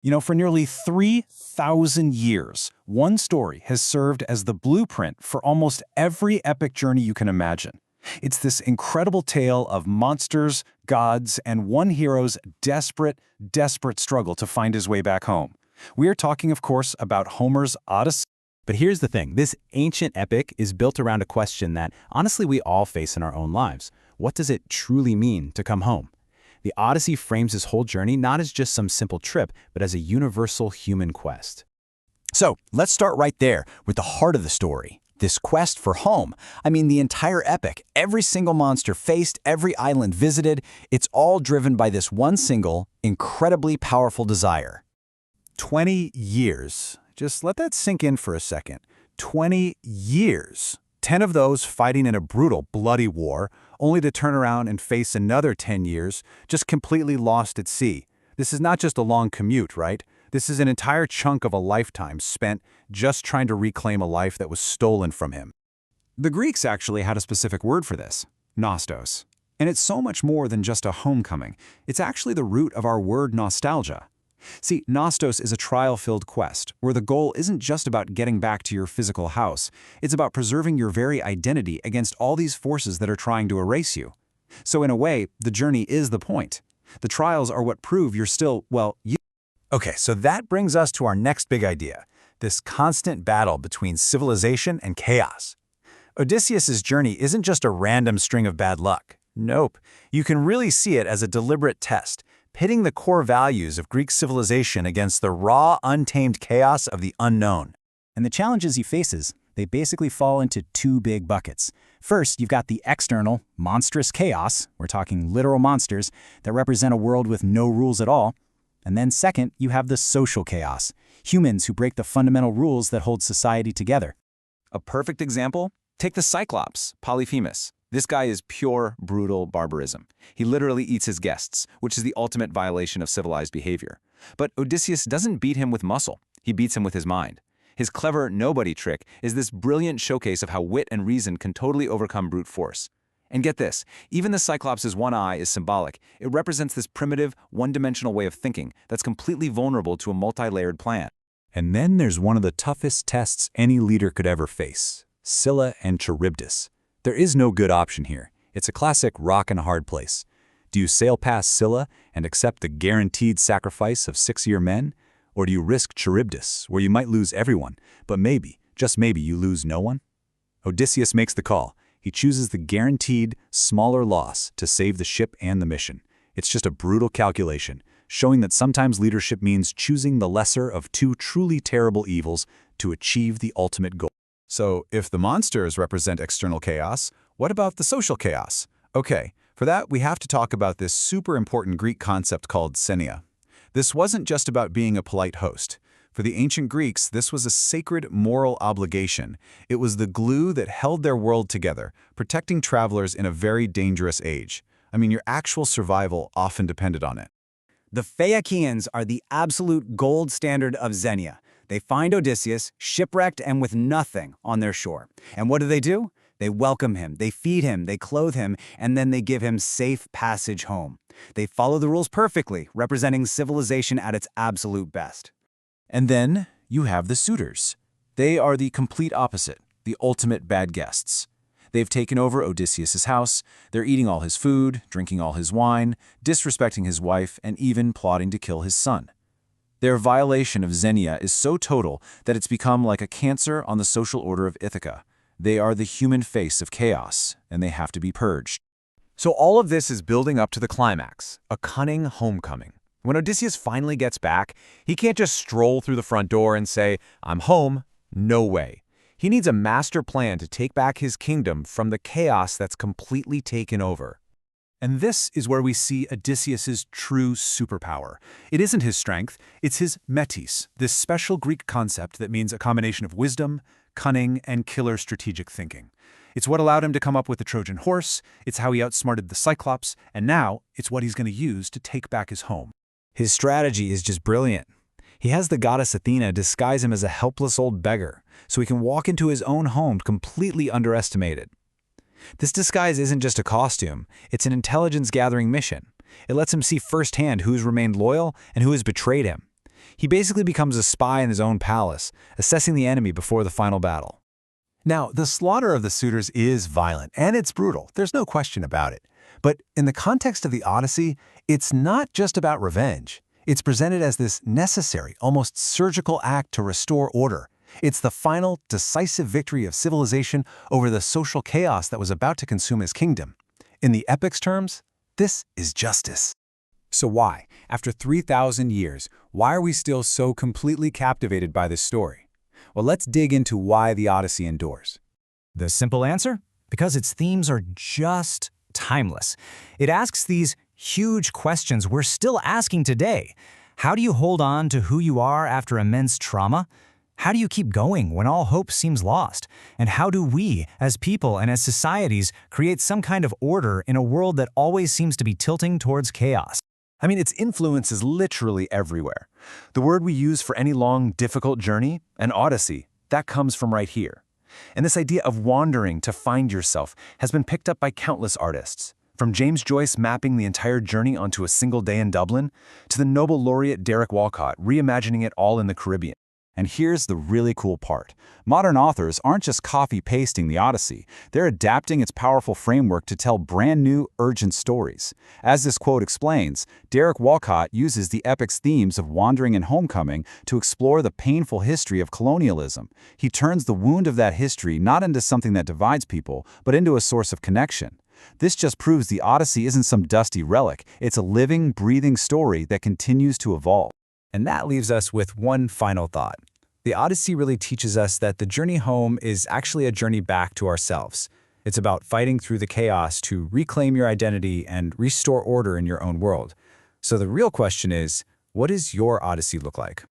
For nearly 3,000 years, one story has served as the blueprint for almost every epic journey you can imagine. It's this incredible tale of monsters, gods, and one hero's desperate struggle to find his way back home. We are talking, of course, about Homer's Odyssey. But here's the thing, this ancient epic is built around a question that, honestly, we all face in our own lives. What does it truly mean to come home? The Odyssey frames this whole journey not as just some simple trip, but as a universal human quest. So, let's start right there with the heart of the story. This quest for home. The entire epic, every single monster faced, every island visited, it's all driven by this one single, incredibly powerful desire. 20 years. Just let that sink in for a second. 20 years. 10 of those fighting in a brutal, bloody war, only to turn around and face another 10 years, just completely lost at sea. This is not just a long commute, right? This is an entire chunk of a lifetime spent just trying to reclaim a life that was stolen from him. The Greeks actually had a specific word for this, nostos. And it's so much more than just a homecoming. It's actually the root of our word nostalgia. See, nostos is a trial-filled quest, where the goal isn't just about getting back to your physical house. It's about preserving your very identity against all these forces that are trying to erase you. So in a way, the journey is the point. The trials are what prove you're still, you. Okay, so that brings us to our next big idea, this constant battle between civilization and chaos. Odysseus' journey isn't just a random string of bad luck. Nope, you can really see it as a deliberate test, pitting the core values of Greek civilization against the raw, untamed chaos of the unknown. And the challenges he faces, they basically fall into two big buckets. First, you've got the external, monstrous chaos, we're talking literal monsters, that represent a world with no rules at all. And then second, you have the social chaos, humans who break the fundamental rules that hold society together. A perfect example? Take the Cyclops, Polyphemus. This guy is pure, brutal barbarism. He literally eats his guests, which is the ultimate violation of civilized behavior. But Odysseus doesn't beat him with muscle. He beats him with his mind. His clever nobody trick is this brilliant showcase of how wit and reason can totally overcome brute force. And get this, even the Cyclops' one eye is symbolic. It represents this primitive, one-dimensional way of thinking that's completely vulnerable to a multi-layered plan. And then there's one of the toughest tests any leader could ever face, Scylla and Charybdis. There is no good option here. It's a classic rock and a hard place. Do you sail past Scylla and accept the guaranteed sacrifice of 6 of your men? Or do you risk Charybdis, where you might lose everyone, but maybe, just maybe, you lose no one? Odysseus makes the call. He chooses the guaranteed, smaller loss to save the ship and the mission. It's just a brutal calculation, showing that sometimes leadership means choosing the lesser of two truly terrible evils to achieve the ultimate goal. So, if the monsters represent external chaos, what about the social chaos? Okay, for that we have to talk about this super important Greek concept called xenia. This wasn't just about being a polite host. For the ancient Greeks, this was a sacred moral obligation. It was the glue that held their world together, protecting travelers in a very dangerous age. Your actual survival often depended on it. The Phaeacians are the absolute gold standard of xenia. They find Odysseus, shipwrecked and with nothing on their shore. And what do? They welcome him, they feed him, they clothe him, and then they give him safe passage home. They follow the rules perfectly, representing civilization at its absolute best. And then you have the suitors. They are the complete opposite, the ultimate bad guests. They've taken over Odysseus' house, they're eating all his food, drinking all his wine, disrespecting his wife, and even plotting to kill his son. Their violation of xenia is so total that it's become like a cancer on the social order of Ithaca. They are the human face of chaos, and they have to be purged. So all of this is building up to the climax, a cunning homecoming. When Odysseus finally gets back, he can't just stroll through the front door and say, "I'm home." No way. He needs a master plan to take back his kingdom from the chaos that's completely taken over. And this is where we see Odysseus' true superpower. It isn't his strength, it's his metis, this special Greek concept that means a combination of wisdom, cunning, and killer strategic thinking. It's what allowed him to come up with the Trojan horse, it's how he outsmarted the Cyclops, and now it's what he's going to use to take back his home. His strategy is just brilliant. He has the goddess Athena disguise him as a helpless old beggar, so he can walk into his own home completely underestimated. This disguise isn't just a costume, it's an intelligence-gathering mission. It lets him see firsthand who's remained loyal and who has betrayed him. He basically becomes a spy in his own palace, assessing the enemy before the final battle. Now, the slaughter of the suitors is violent, and it's brutal. There's no question about it. But in the context of the Odyssey, it's not just about revenge. It's presented as this necessary, almost surgical act to restore order. It's the final, decisive victory of civilization over the social chaos that was about to consume his kingdom. In the epic's terms, this is justice. So why, after 3,000 years, why are we still so completely captivated by this story? Well, let's dig into why the Odyssey endures. The simple answer? Because its themes are just timeless. It asks these huge questions we're still asking today. How do you hold on to who you are after immense trauma? How do you keep going when all hope seems lost? And how do we, as people and as societies, create some kind of order in a world that always seems to be tilting towards chaos? I mean, its influence is literally everywhere. The word we use for any long, difficult journey, an odyssey, that comes from right here. And this idea of wandering to find yourself has been picked up by countless artists. From James Joyce mapping the entire journey onto a single day in Dublin, to the Nobel laureate Derek Walcott reimagining it all in the Caribbean. And here's the really cool part. Modern authors aren't just copy-pasting the Odyssey, they're adapting its powerful framework to tell brand new, urgent stories. As this quote explains, Derek Walcott uses the epic's themes of wandering and homecoming to explore the painful history of colonialism. He turns the wound of that history not into something that divides people, but into a source of connection. This just proves the Odyssey isn't some dusty relic, it's a living, breathing story that continues to evolve. And that leaves us with one final thought. The Odyssey really teaches us that the journey home is actually a journey back to ourselves. It's about fighting through the chaos to reclaim your identity and restore order in your own world. So the real question is, what does your Odyssey look like?